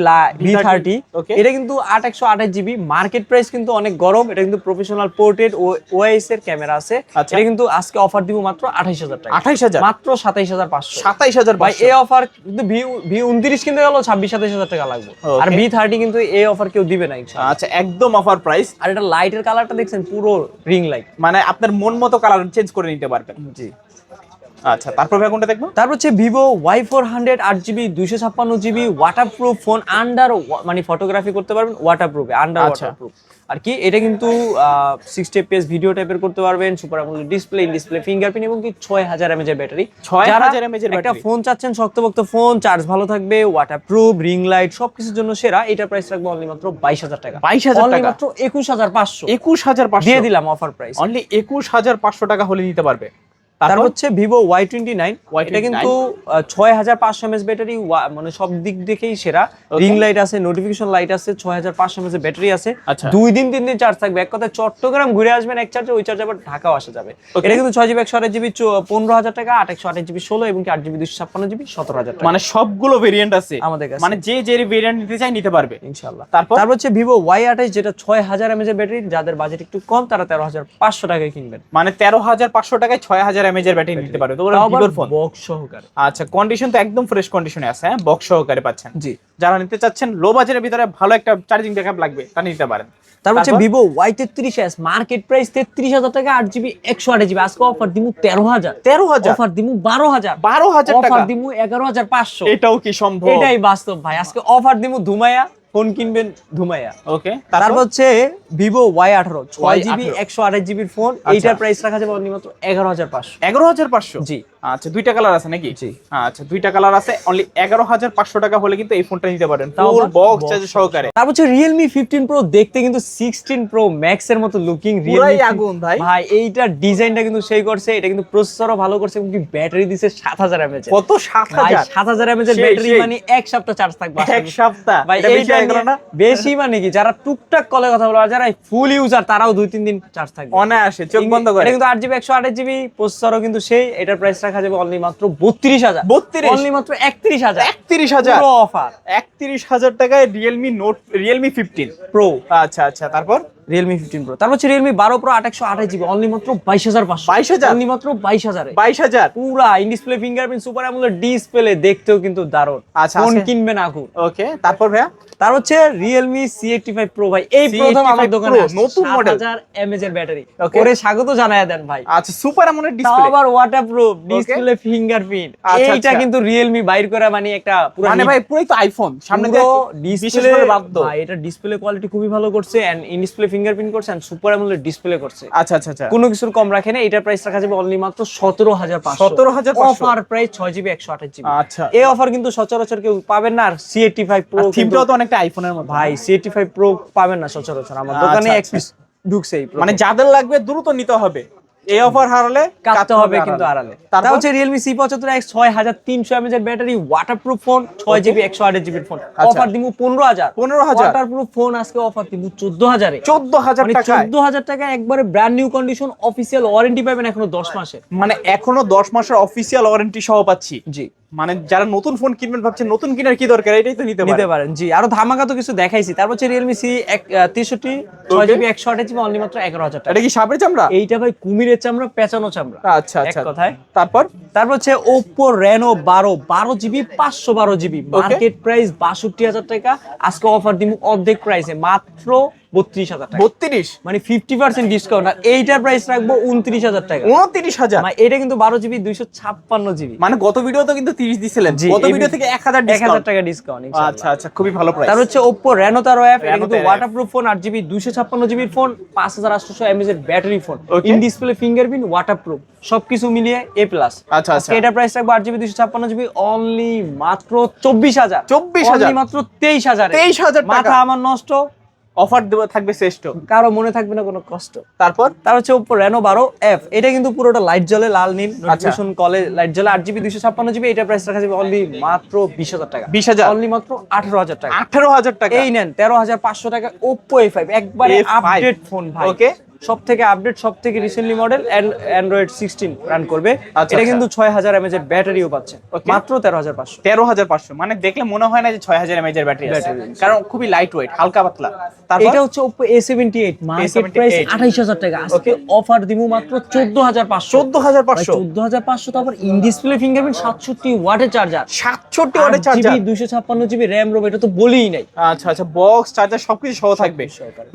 V30। এটা কিন্তু 8/128GB, মার্কেট প্রাইস কিন্তু অনেক গরম। এটা কিন্তু প্রফেশনাল পোর্ট্রেট ও ওআইএস এর ক্যামেরা আছে। এটা কিন্তু আজকে অফার দিব মাত্র 28,000 টাকা। 28,000, মাত্র 27,500। 27,500 ভাই এই অফার কিন্তু V29 কিনতে গেল 26-27,000 টাকা লাগবে, আর V30 কিন্তু এই অফার কেউ দিবে না ইনশাআল্লাহ। আচ্ছা, একদম অফার প্রাইস। আর এটা লাইটের কালারটা দেখছেন, পুরো রিং লাইট, মানে আপনার মন মতো কালার চেঞ্জ করে নিতে পারবেন। জি। আচ্ছা, তারপর ভাই কোনটা দেখবো? তারপর হচ্ছে Vivo Y400 8GB 256GB waterproof phone, under মানে ফটোগ্রাফি করতে পারবেন ওয়াটারপ্রুফে, আন্ডার ওয়াটারপ্রুফ আর কি। এটা কিন্তু 60 fps ভিডিও টাইপের করতে পারবেন, super AMOLED display, in display fingerprint এবং কি 6000 mAh এর ব্যাটারি। 6000 mAh এর ব্যাটারি, একটা ফোন চাচ্ছেন শক্তপোক্ত ফোন, চার্জ ভালো থাকবে, ওয়াটারপ্রুফ, রিং লাইট সবকিছুর জন্য সেরা। এটা প্রাইস রাখবো অনলি মাত্র 22,000 টাকা। 22,000 টাকা, মাত্র 21,500। 21,500 দিয়ে দিলাম অফার প্রাইস, অনলি 21,500 টাকা হলে নিতে পারবে। তারপর হচ্ছে Vivo Y29। এটা কিন্তু 6500 mAh ব্যাটারি, মানে সব দিক দেখেই সেরা। রিং লাইট আছে, নোটিফিকেশন লাইট আছে, 6500 mAh ব্যাটারি আছে। 2 দিন 3 দিন চার্জ থাকবে। এক কথায় চট্টগ্রাম ঘুরে আসবেন এক চার্জে, ওই চার্জে আবার ঢাকাও আসা যাবে। এটা কিন্তু 6GB 128GB 15,000 টাকা, 8/128GB 16 এবং 8GB 256GB 17,000 টাকা। মানে সবগুলো ভেরিয়েন্ট আছে আমাদের কাছে, মানে যে যে ভেরিয়েন্ট নিতে চাই নিতে পারবে ইনশাআল্লাহ। তারপর হচ্ছে Vivo Y28, যেটা 6000 mAh এর ব্যাটারি। যাদের বাজেট একটু কম তারা 13,500 টাকায় কিনবেন। মানে 13,500 টাকায় 6000 mAh এর ব্যাটারি নিতে পারবে। তো ভিভোর ফোন বক্স সহকারে। আচ্ছা, কন্ডিশন তো একদম ফ্রেশ কন্ডিশনে আছে, হ্যাঁ, বক্স সহকারে পাচ্ছেন। জি, যারা নিতে চাচ্ছেন লো বাজেটের ভিতরে ভালো একটা চার্জিং ব্যাকআপ লাগবে, তা নিতে পারেন। তারপর হচ্ছে Vivo Y33s, মার্কেট প্রাইস 33,000 টাকা, 8GB 128GB। আজকে অফার দিমু 13,000, অফার দিমু 12,000 টাকা, অফার দিমু 11,500। এটাও কি সম্ভব? এটাই বাস্তব ভাই। আজকে অফার দিমু ধুমায়া, ফোন কিনবেন ধুমায়া। ওকে, তারপর হচ্ছে Vivo Y18 6GB 128GB এর ফোন। এইটার প্রাইস রাখা যাবে অনলি মাত্র 11,500। 11,500? জি। আচ্ছা, দুইটা কালার আছে নাকি? জি। আচ্ছা, দুইটা কালার আছে, অনলি 11,500 টাকা হলে কিন্তু এই ফোনটা নিতে পারেন ফুল বক্স চার্জ সহকারে। তারপর হচ্ছে Realme 15 Pro, দেখতে কিন্তু 16 Pro Max এর মতো লুকিং। পুরাই আগুন ভাই। ভাই এইটার ডিজাইনটা কিন্তু সেই করছে, এটা কিন্তু প্রসেসরও ভালো করছে এবং কি ব্যাটারি দিছে 7000 mAh। কত? 7000? 7000 mAh এর ব্যাটারি মানে এক সপ্তাহ চার্জ থাকবে। এক সপ্তাহ? ভাই এইটা বেশি মানে কি, যারা টুকটাক কলে কথা বলে আর যারা ফুল ইউজার তারাও 2-3 দিন চার্জ থাকবে অনায়াসে, চোখ বন্ধ করে। এটা কিন্তু 8GB 128GB প্রসেসরও কিন্তু সেই। এটার প্রাইস রাখা যাবে অনলি মাত্র 32,000। অনলি মাত্র 31,000। 31,000 পুরো অফার। 31,000 টাকায় Realme 15 Pro। আচ্ছা আচ্ছা, তারপর Realme 15 Pro। তারপর হচ্ছে Realme 12 Pro 8/128GB, অনলি মাত্র 22,500। 22,000? অনলি মাত্র 22,000 এ। 22,000? পুরা in display fingerprint, super AMOLED display, দেখতেও কিন্তু দারুণ। আচ্ছা, ফোন কিনবেন আগুন। ওকে, তারপর ভাইয়া তার হচ্ছে Realme C85 Pro ভাই, এই প্রথম আমার দোকানে আসছে, নতুন মডেল, 7000 mAh এর ব্যাটারি। ওরে স্বাগত জানায়া দেন ভাই। আচ্ছা, সুপার অ্যামোলেড তাও ডিসপ্লে, আবার ওয়াটারপ্রুফ ডিসপ্লে, ফিঙ্গারপ্রিন্ট। এইটা কিন্তু Realme বাইর করা মানে একটা পুরো, মানে ভাই পুরোই তো আইফোন সামনে দিয়ে ডিসপ্লে। ভাই এটা ডিসপ্লে কোয়ালিটি খুবই ভালো করছে, এন্ড ইন ডিসপ্লে ফিঙ্গারপ্রিন্ট করছে, এন্ড সুপার অ্যামোলেড ডিসপ্লে করছে। আচ্ছা আচ্ছা আচ্ছা, কোনো কিছুর কম রাখে না। এটার প্রাইস রাখা যাবে অনলি মাত্র 17,500। 17,500 অফার প্রাইস 6GB 128GB। আচ্ছা, এই অফার কিন্তু সচরাচর কেউ পাবেন না। আর C85 Pro থিমটাও তো অনেকটা আইফোনের মতো ভাই, C85 Pro পাবেন না সচরাচর। আমার দোকানে এক পিস ঢুকছে এই Pro। মানে যাদের লাগবে দ্রুত নিতে হবে, এই অফার হারালে কাটতে হবে কিন্তু আড়ালে। তারপর হচ্ছে Realme C75X 6300 mAh এর battery, waterproof phone, 6GB 128GB এর ফোন। অফার দিমু 15,000। ওয়াটারপ্রুফ ফোন আজকে অফার দিমু 14,000 এ। 14,000 টাকা, 14,000 টাকা একবারে brand new condition, official warranty পাবেন এখনো 10 মাসের। মানে এখনো 10 মাসের অফিশিয়াল ওয়ারেন্টি সহ পাচ্ছি। জি, মানে যারা নতুন ফোন কিনবেন ভাবছেন নতুন কেনার কি দরকার, এটাই তো নিতে পারেন। জি, আরো ধামাকা তো কিছু দেখাইছি। তারপর হচ্ছে Realme C63 6GB 128GB only মাত্র 11,000 টাকা। এটা কি সাপের চামড়া? এইটা ভাই কুমিরের চামড়া, পেঁচানো চামড়া। আচ্ছা এক আচ্ছা, কথায়। তারপর হচ্ছে Oppo Reno 12GB 512GB market price 62,000 টাকা। আজকে অফার দিব অর্ধেক প্রাইসে মাত্র 32,000 টাকা। 32 মানে 50% ডিসকাউন্ট। আর এইটার প্রাইস রাখবো 29,000 টাকা। 29,000? মানে এটা কিন্তু 12GB 256GB। মানে গত ভিডিও তো কিন্তু 30 দিছিলেন, গত ভিডিও থেকে 1000 টাকা ডিসকাউন্ট। আচ্ছা আচ্ছা, খুবই ভালো প্রাইস। তার হচ্ছে Oppo Reno 13F, এটা কিন্তু waterproof phone, 8GB 256GB phone, 5800 mAh এর battery phone, in display fingerprint, waterproof, সবকিছু মিলিয়ে A+। আচ্ছা আচ্ছা, এটা প্রাইস রাখবো 8GB 256GB অনলি মাত্র 24,000। 24,000 অনলি মাত্র 23,000। 23,000 টাকা। মাথা আমার নষ্ট। অফার দেওয়া থাকবে শ্রেষ্ঠ, কারো মনে থাকবে না কোনো কষ্ট। তারপর হচ্ছে Oppo Reno 12F, এটা কিন্তু পুরোটা লাইট জ্বলে, লাল নীল নোটিফিকেশন কলে লাইট জ্বলে, 8GB 256GB। এটা প্রাইস রাখা যাবে অনলি মাত্র 20,000 টাকা। 20,000? অনলি মাত্র 18,000 টাকা। 18,000 টাকা? এই নেন 13,500 টাকা Oppo A5, একবারে আপডেট ফোন ভাই। ওকে, সব থেকে আপডেট, সব থেকে রিসেন্টলি মডেল, Android 16 রান করবে। আচ্ছা, এটা কিন্তু 6000 mAh এর ব্যাটারিও পাচ্ছে মাত্র 13,500। 13,500 মানে দেখলে মনে হয় না যে 6000 mAh এর ব্যাটারি আছে, কারণ খুবই লাইট ওয়েট, হালকা পাতলা। তারপর এটা হচ্ছে Oppo A78, মার্কেট প্রাইস 28,000 টাকা। আজকে অফার দিমু মাত্র 14,500। 14,500? 14,500 তো আবার ইন ডিসপ্লে ফিঙ্গারপ্রিন্ট, 67 ওয়াটের চার্জার, 67 ওয়াটের চার্জার, 256GB RAM ROM, এটা তো বলিই নাই। আচ্ছা আচ্ছা, বক্স চার্জার সবকিছু সহ থাকবে,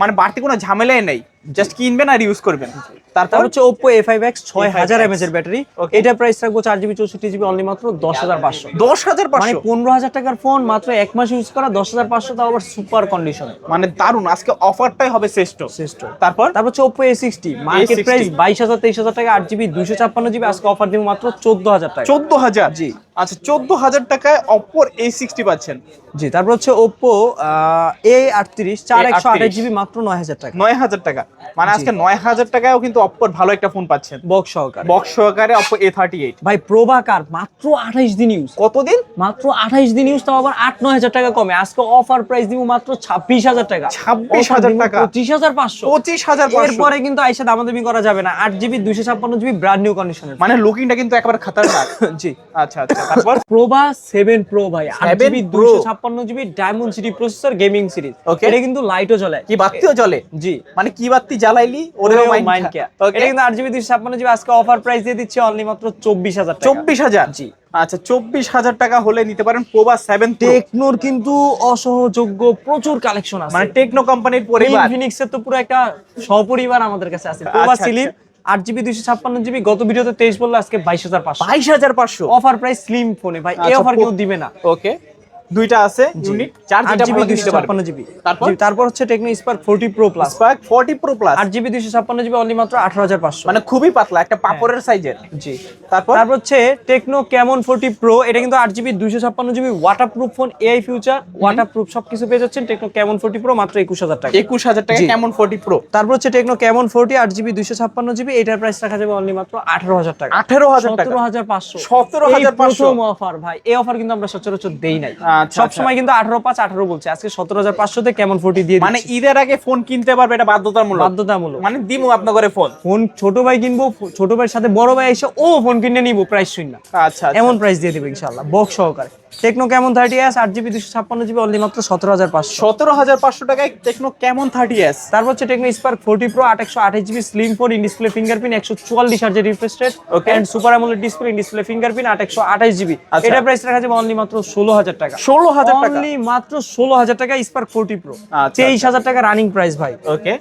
মানে বাড়তি কোনো ঝামেলাই নেই, জাস্ট কিনবেন আর ইউজ করবেন। তারপর হচ্ছে Oppo A5X 6000 mAh এর ব্যাটারি, এটা প্রাইস রাখবো 4GB 64GB অনলি মাত্র 10,500। 10,500 মানে 15,000 টাকার ফোন মাত্র এক মাস ইউজ করা, 10,500, তাও আবার সুপার কন্ডিশনে। মানে দারুন, আজকে অফারটাই হবে শ্রেষ্ঠ। তারপর হচ্ছে Oppo A60, মার্কেট প্রাইস 22,000 23,000 টাকা, 8GB 256GB, আজকে অফার দিব মাত্র 14,000 টাকা। 14,000? জি আচ্ছা, 14,000 টাকায় Oppo A60 পাচ্ছেন। জি, তারপর হচ্ছে Oppo A38 128GB মাত্র 9,000 টাকা। 9,000 টাকা, মানে আজকে 9,000 টাকায়ও কিন্তু Oppo ভালো একটা ফোন পাচ্ছেন, বক্স সহকারে। বক্স সহকারে Oppo A38 ভাই প্রভাকার মাত্র 28 দিন ইউজ। কতদিন? মাত্র 28 দিন ইউজ, তাও আবার 8-9,000 টাকা কমে। আজকে অফার প্রাইস দিব মাত্র 26,000 টাকা। 26,000 টাকা? 25,500। 25,500? এরপরে কিন্তু আইসা দামাদামি করা যাবে না। 8GB 256GB ব্র্যান্ড নিউ কন্ডিশনের, মানে লুকিংটা কিন্তু একেবারে খাতারনাক। জি আচ্ছা আচ্ছা, তারপর প্রভা 7 Pro ভাই, 8GB Pro? 256GB diamond city processor, gaming series. Okay. এটা কিন্তু লাইটও জ্বলে, কি বাতিও জ্বলে? জি, মানে কি বাতি জ্বালাইলি ওরেও মাইন্ড কেয়ার। এটা কিন্তু 8GB 256GB আজকে অফার প্রাইস দিয়ে দিচ্ছে অনলি মাত্র 24,000 টাকা। 24,000? জি। আচ্ছা, 24,000 টাকা হলে নিতে পারেন প্রভা 7 Pro। টেকনোর কিন্তু অসহযোগ্য প্রচুর কালেকশন আছে, মানে টেকনো কোম্পানির পরিবার, ইনফিনিক্স এর তো পুরো একটা সপরিবার আমাদের কাছে আছে। প্রভা আচ্ছা, স্লিম 8GB 256GB, গত ভিডিওতে 23 বললো, আজকে 22,500। 22,500 অফার প্রাইস স্লিম ফোনে ভাই, এই আচ্ছা, অফার কেউ দিবে না। ওকে, দুইটা আছে ইউনিট, চার যেটা ভালো দিতে পারবে। 256GB। তারপর তারপর হচ্ছে Tecno Spark 40 Pro Plus, spark 40 Pro Plus 8GB 256GB only মাত্র 18,500। মানে খুবই পাতলা, একটা পাপড়ের সাইজের। জি। তারপর হচ্ছে টেকনো ক্যামন 40 Pro, এটা কিন্তু 8GB 256GB waterproof phone, AI future, waterproof সবকিছু পেয়ে যাচ্ছেন টেকনো ক্যামন 40 Pro মাত্র 21,000 টাকা। 21,000 টাকা জি। কেমন 40 Pro। তারপর হচ্ছে টেকনো ক্যামন 40 8GB 256GB, এটার প্রাইস রাখা যাবে অনলি মাত্র 18,000 টাকা। 18,000 টাকা? 17,500। 17,500 প্রথম অফার ভাই, এই অফার কিন্তু আমরা সচরাচর দেই নাই। আচ্ছা, সব সময় কিন্তু 18,500 বলছে, আজকে 17,500 তে কেমন 40 দিয়ে মানে দিচ্ছি। ঈদের আগে ফোন কিনতে পারবে, এটা বাধ্যতামূলক। বাধ্যতামূলক, মানে দিমু আপনার ঘরে ফোন। ফোন ছোট ভাই কিনবো, ছোট ভাইয়ের সাথে বড় ভাই এসে ও ফোন কিনে নিবো প্রাইস শূন্য, আচ্ছা, এমন প্রাইস দিয়ে দেবে ইনশাআল্লাহ বক্স সহকারে। Techno Camon 30s 8GB 256GB only মাত্র 17,500। 17,500 টাকায় টেকনো কেমন 30s। তারপর হচ্ছে Tecno Spark 40 Pro 828GB slim phone, in display fingerprint, 144 হার্জের refresh rate, Okay. And super AMOLED display, in display fingerprint, 828GB। আচ্ছা। এটা প্রাইস রাখা যাবে অনলি মাত্র 16,000 টাকা। 16,000 টাকা? অনলি মাত্র 16,000 টাকা স্পার্ক 40 Pro। আচ্ছা, 23,000 টাকা রানিং প্রাইস ভাই। ওকে,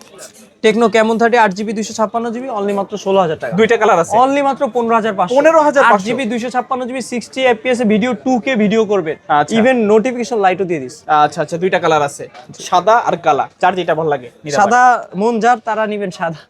techno Camon 30 8GB 256GB only মাত্র 16,000 টাকা। দুইটা কালার আছে, অনলি মাত্র 15,500। 15,500 8GB 256GB 60 FPS এ ভিডিও 2K ভিডিও করবে, আচ্ছা। ইভেন নোটিফিকেশন লাইটও দিয়ে দিস। আচ্ছা আচ্ছা, দুইটা কালার আছে, সাদা আর কালা, যার যেটা ভালো লাগে নিতে পারেন। সাদা মন যার তারা নিবেন সাদা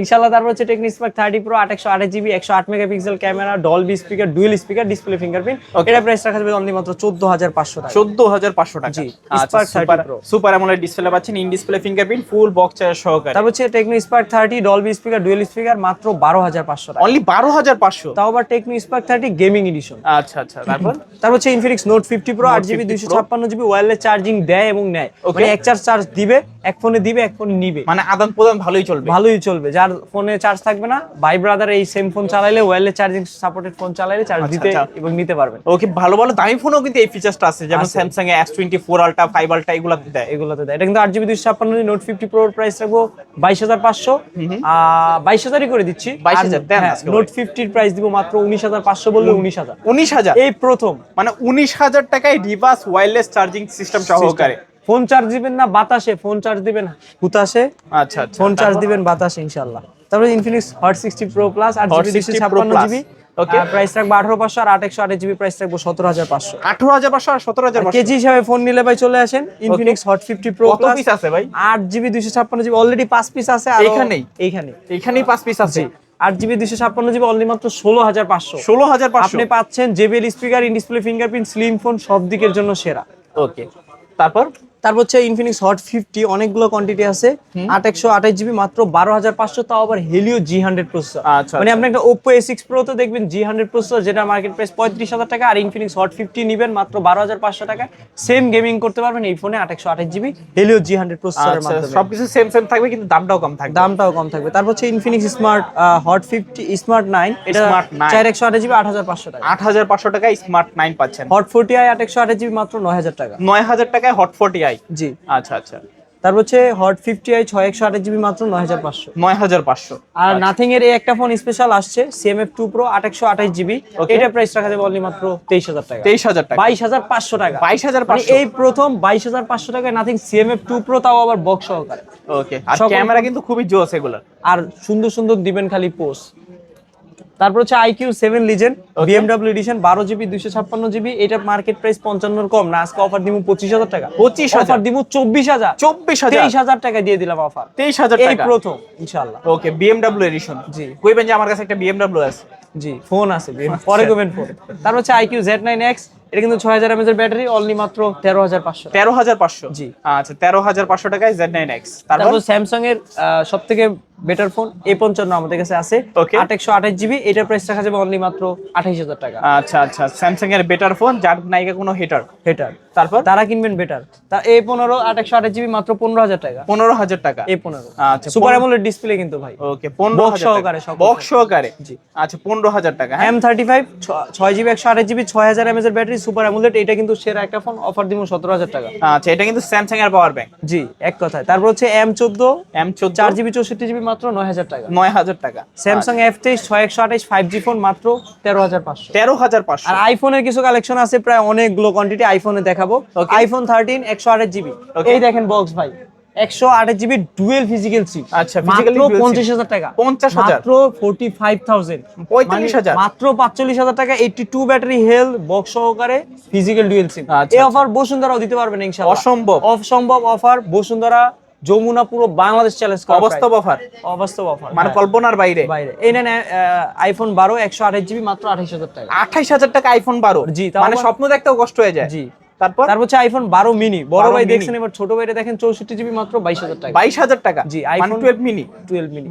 ইনশাআল্লাহ। তারপর হচ্ছে Tecno Spark 30 Pro 828GB 108 megapixel camera, Dolby speaker, dual speaker, display fingerprint, এটা প্রাইস রাখা যাবে অনলি মাত্র 14,500 টাকা। 14,500 টাকা। জি, আচ্ছা, Spark 30 Pro। Super AMOLED display পাচ্ছেন, in display fingerprint, full box charger সহকারে। তারপর হচ্ছে Tecno Spark 30 Dolby speaker, dual speaker, মাত্র 12,500 টাকা। অনলি 12,500? তাও আবার টেকনো স্পার্ক 30 গেমিং এডিশন। আচ্ছা আচ্ছা, তারপর তারপর হচ্ছে Infinix note 50 Pro Note 8GB 50 Pro 256GB wireless charging দেয় এবং নেয়, Okay. মানে এক চার্জ দিবে এক ফোনে দিবে, এক ফোনে নিবে, মানে আদান প্রদান ভালোই চলবে। ভালোই চলবে। যার ফোনে চার্জ থাকবে না, ভাই ব্রাদার এই সেম ফোন চালাইলে, ওয়্যারলেস চার্জিং সাপোর্টেড ফোন চালাইলে চার্জ দিতে এবং নিতে পারবেন। ওকে, ভালো ভালো দামি ফোনও কিন্তু এই ফিচারটা আছে, যেমন Samsung A S24 ultra 5 ultra এগুলাতে দেয়। এটা কিন্তু 8GB 256 নোট 50 প্রোর প্রাইস রাখবো 22,500, 22,000ই করে দিচ্ছি। 22,000 দেন আজকে। নোট 50 এর প্রাইস দিব মাত্র 19,500, বললে 19,000। 19,000 এই প্রথম, মানে 19,000 টাকায় রিভার্স ওয়্যারলেস চার্জিং সিস্টেম সহকারে। ফোন চার্জ দিবেন না বাতাসে, ফোন চার্জ দিবেন হুতাশে, আচ্ছা আচ্ছা, ফোন চার্জ দিবেন বাতাসে ইনশাআল্লাহ। তারপরে Infinix hot 60 pro plus 8GB 256GB, ওকে, প্রাইস রাখবো 18,500, আর 828GB প্রাইস রাখবো 17,500। 18,500 আর 17,500 কেজি হিসাবে ফোন নিলে ভাই চলে আসেন ইনফিনিক্স হট 50 প্রো কত প্লাস। পিস আছে ভাই? 8GB 256GB অলরেডি 5 পিস আছে, আর এইখানেই 5 পিস আছে। 8GB 256GB অনলি মাত্র 16,500। 16,500 আপনি পাচ্ছেন JBL speaker, in display fingerprint, slim phone, সব দিকের জন্য সেরা। ওকে, তারপর হচ্ছে ইনফিনিক্স হট 50, অনেকগুলো কোয়ান্টিটি আছে, 828GB মাত্র 12,500, তাও আবার হেলিও G100 প্রসেসর। আচ্ছা, মানে আপনি একটা Oppo A6 Pro তে দেখবেন G100 প্রসেসর, যেটা মার্কেট প্রাইস 35,000 টাকা, আর ইনফিনিক্স হট 50 নিবেন মাত্র 12,500 টাকা, সেম গেমিং করতে পারবেন এই ফোনে 828GB হেলিও G100 প্রসেসরের মাধ্যমে। সবকিছু সেম থাকবে, কিন্তু দামটাও কম থাকবে। তারপর হচ্ছে ইনফিনিক্স স্মার্ট হট 50 স্মার্ট 9, এটা স্মার্ট 9 4128GB 8,500 টাকা। 8,500 টাকায় স্মার্ট 9 পাচ্ছেন। হট 40i 828GB মাত্র 9,000 টাকা। 9,000 টাকায় হট 40i। জি, আচ্ছা আচ্ছা। তারপর হচ্ছে হট 50i 6128GB মাত্র 9,500। 9,500। আর নাথিং এর এই একটা ফোন স্পেশাল আসছে, CMF2 Pro 828GB, এটা প্রাইস রাখা যাবে অনলি মাত্র 23,000 টাকা। 23,000 টাকা, 22,500 টাকা। 22,500 এই প্রথম 22,500 টাকায় নাথিং CMF2 Pro, তাও আবার বক্স সহকারে। ওকে, আর ক্যামেরা কিন্তু খুবই জোস এগুলা, আর সুন্দর সুন্দর দিবেন খালি পোস্ট। তারপর হচ্ছে IQ7 Legend BMW addition 12GB 256GB, এটা মার্কেট প্রাইস 55 কম না, আজকে অফার দিমু 25,000 টাকা। 25,000 অফার দিমু 24,000, 23,000 টাকা দিয়ে দিলাম অফার, 23,000 এই টাকা প্রথম ইনশাআল্লাহ। ওকে, BMW এডিশন। জি, কইবেন যে আমার কাছে একটা BMW আছে। জি, ফোন আছে, পরে কমেন ফোন। তারপর হচ্ছে IQ Z9X, এটা কিন্তু 6000 mAh এর ব্যাটারি, অনলি মাত্র 13,500। 13,500। জি, আচ্ছা, 13,500 টাকায় Z9X। তারপর স্যামসাং এর সবথেকে বেটার ফোন A55 আমাদের কাছে আছে, 828GB, এটার প্রাইস রাখা যাবে অনলি মাত্র 28,000 টাকা। আচ্ছা আচ্ছা, স্যামসাং এর বেটার ফোন, যার নাইকা কোনো হেটার। তারপর তারা কিনবেন বেটার, তা A15 828GB মাত্র 15,000 টাকা। 15,000 টাকা A15। আচ্ছা, সুপার অ্যামোলেড ডিসপ্লে কিন্তু ভাই। ওকে, 15,000 সহকারে, বক্স সহকারে। জি, আচ্ছা, 15,000 টাকা। M35 6GB 128GB 6000 mAh এর ব্যাটারি, সুপার অ্যামোলেড, এটা কিন্তু সেরা একটা ফোন, অফার দিমু 17,000 টাকা। আচ্ছা, এটা কিন্তু স্যামসাং এর পাওয়ার ব্যাংক। জি, এক কথায়। তারপর হচ্ছে M14 4GB 64GB মাত্র 9,000 টাকা। 9,000 টাকা। স্যামসাং F23 6128 5G ফোন মাত্র 13,500। 13,500। আর আইফোনের কিছু কালেকশন আছে, প্রায় অনেকগুলো কোয়ান্টিটি আইফোনে দেখাবো। আইফোন 13 128GB, এই দেখেন বক্স ভাই, 128GB ডুয়েল ফিজিক্যাল সিম। আচ্ছা, মাত্র 50,000 টাকা। 50,000, মাত্র 45,000, 45,000, মাত্র 45,000 টাকা। 82 ব্যাটারি হেলথ, বক্স সহকারে, ফিজিক্যাল ডুয়েল সিম। এই অফার বসুন্ধরাও দিতে পারবেন ইনশাআল্লাহ। অসম্ভব অফার, বসুন্ধরা, যমুনা, পুরো বাংলাদেশ চ্যালেঞ্জ করা, অবাস্তব অফার, মানে কল্পনার বাইরে। এই নেন আইফোন 12 128GB মাত্র 28,000 টাকা। 28,000 টাকা আইফোন 12। জি, মানে স্বপ্ন দেখতেও কষ্ট হয়ে যায়। জি, তারপর হচ্ছে আইফোন 12 মিনি, বড় ভাই দেখছেন, এবার ছোট ভাইটা দেখেন 64GB মাত্র 22,000 টাকা। 22,000 টাকা। জি, আইফোন 12 মিনি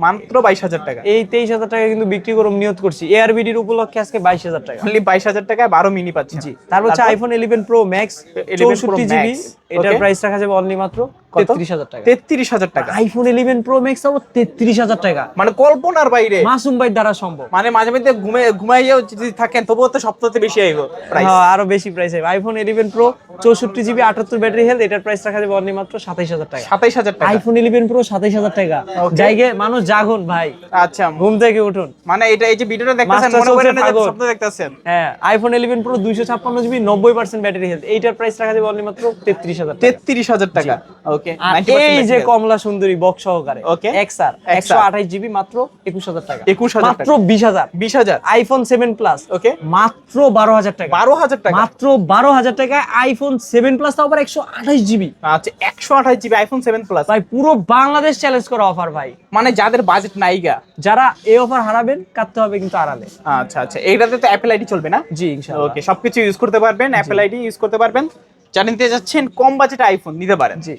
মাত্র 22,000 টাকা। এই 23,000 টাকা কিন্তু বিক্রি করব নিয়ত করছি, এআরবিডির উপলক্ষে আজকে 22,000 টাকা। অনলি 22,000 টাকায় 12 মিনি পাচ্ছেন। জি, তারপর হচ্ছে আইফোন 11 প্রো ম্যাক্স 64GB, এটার প্রাইস রাখা যাবে অনলি মাত্র 33,000 টাকা। 33,000 টাকা। আইফোন 11 প্রো ম্যাক্স আবার 33,000 টাকা, মানে কল্পনার বাইরে, মাসুম ভাই দ্বারা সম্ভব। মানে মাঝে মধ্যে ঘুমাইয়েও যদি থাকেন তবুও তো সপ্তাহে বেশি আইবো প্রাইস। হ্যাঁ, আরো বেশি প্রাইস আইবে। IPhone 11 pro 64GB 78 battery health, এটার প্রাইস রাখা যাবে অনলি মাত্র 27,000 টাকা। 27,000 টাকা। আইফোন 11 প্রো 27,000 টাকা। জায়গে মানুষ জাগুন ভাই, আচ্ছা, ঘুম থেকে উঠুন। মানে এটা, এই যে ভিডিওটা দেখতেছেন মনে করেন না যে স্বপ্ন দেখতেছেন। হ্যাঁ, iPhone 11 pro 256GB 90% battery health, এইটার প্রাইস রাখা যাবে অনলি মাত্র 33,000 টাকা। 33,000 টাকা। ওকে, এই যে কমলা সুন্দরী বক্স সহকারে XR 128GB মাত্র 21,000 টাকা। 21,000 মাত্র 20,000। 20,000। আইফোন 7 প্লাস, ওকে, মাত্র 12,000 টাকা। 12,000 টাকা, মাত্র 12,000 টাকায় আইফোন 7 প্লাস, তাও আবার 128GB। আচ্ছা, 128GB আইফোন 7 প্লাস ভাই পুরো বাংলাদেশ চ্যালেঞ্জ করা অফার ভাই, মানে যাদের বাজেট নাইগা, যারা এই অফার হারাবেন কাটতে হবে কিন্তু আড়ালে। আচ্ছা আচ্ছা, এইটাতে তো অ্যাপল আইডি চলবে না? জি, ইনশাআল্লাহ। ওকে, সবকিছু ইউজ করতে পারবেন, অ্যাপল আইডি ইউজ করতে পারবেন। জানিতে যাচ্ছেন কম বাজেটে আইফোন নিতে পারেন। জি,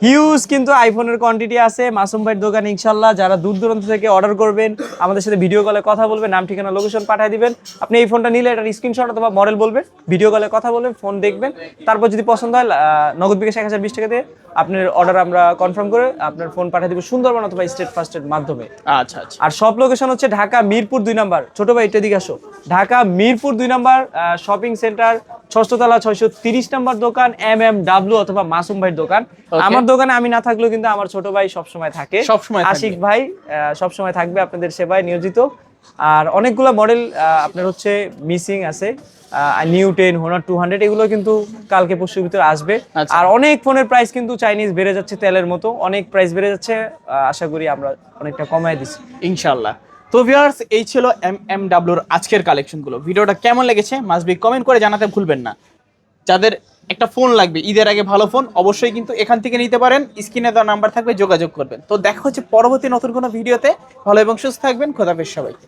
হিউজ কিন্তু আইফোনের কোয়ান্টিটি আছে মাসুম ভাইয়ের দোকানে ইনশাল্লাহ। যারা দূর দূরান্ত থেকে অর্ডার করবেন আমাদের সাথে ভিডিও কলে কথা বলবেন, নাম ঠিকানা লোকেশন পাঠিয়ে দিবেন। আপনি এই ফোনটা নিলে এটার স্ক্রিনশট অথবা মডেল বলবেন, ভিডিও কলে কথা বলবেন, ফোন দেখবেন, তারপর যদি পছন্দ হয় নগদ বিকাশ 1020 টাকা দিয়ে আপনার অর্ডার আমরা কনফার্ম করে আপনার ফোন পাঠিয়ে দিব সুন্দরবন অথবা স্টেট ফার্স্টের মাধ্যমে। আচ্ছা আচ্ছা। আর সব লোকেশন হচ্ছে ঢাকা মিরপুর 2 নাম্বার। ছোট ভাই এটা দিকে আসো। Dhaka Mirpur 2 number shopping centre 6th তলা 630 নাম্বার দোকান MMW অথবা মাসুম ভাইয়ের দোকান। আমার দোকানে আমি না থাকলেও কিন্তু আমার ছোট ভাই সবসময় থাকে, সবসময় আশিক ভাই সবসময় থাকবে আপনাদের সেবায় নিয়োজিত। আর অনেকগুলো মডেল আপনার হচ্ছে মিসিং আছে, নিউ 10 Honor 200 এগুলো কিন্তু কালকে পরশুর ভিতরে আসবে। আচ্ছা। আর অনেক ফোনের প্রাইস কিন্তু চাইনিজ বেড়ে যাচ্ছে তেলের মতো, অনেক প্রাইস বেড়ে যাচ্ছে। আশা করি আমরা অনেকটা কমায় দিছি ইনশাআল্লাহ। তো ভিউয়ার্স এই ছিল MMW এর আজকের কালেকশনগুলো। ভিডিওটা কেমন লেগেছে মাস্ট বি কমেন্ট করে জানাতে ভুলবেন না। যাদের একটা ফোন লাগবে ঈদের আগে ভালো ফোন, অবশ্যই কিন্তু এখান থেকে নিতে পারেন। স্ক্রিনে দেওয়া নাম্বার থাকবে, যোগাযোগ করবেন। তো দেখা হচ্ছে পরবর্তী নতুন কোনো ভিডিওতে। ভালো এবং সুস্থ থাকবেন। খোদাফেজ সবাইকে।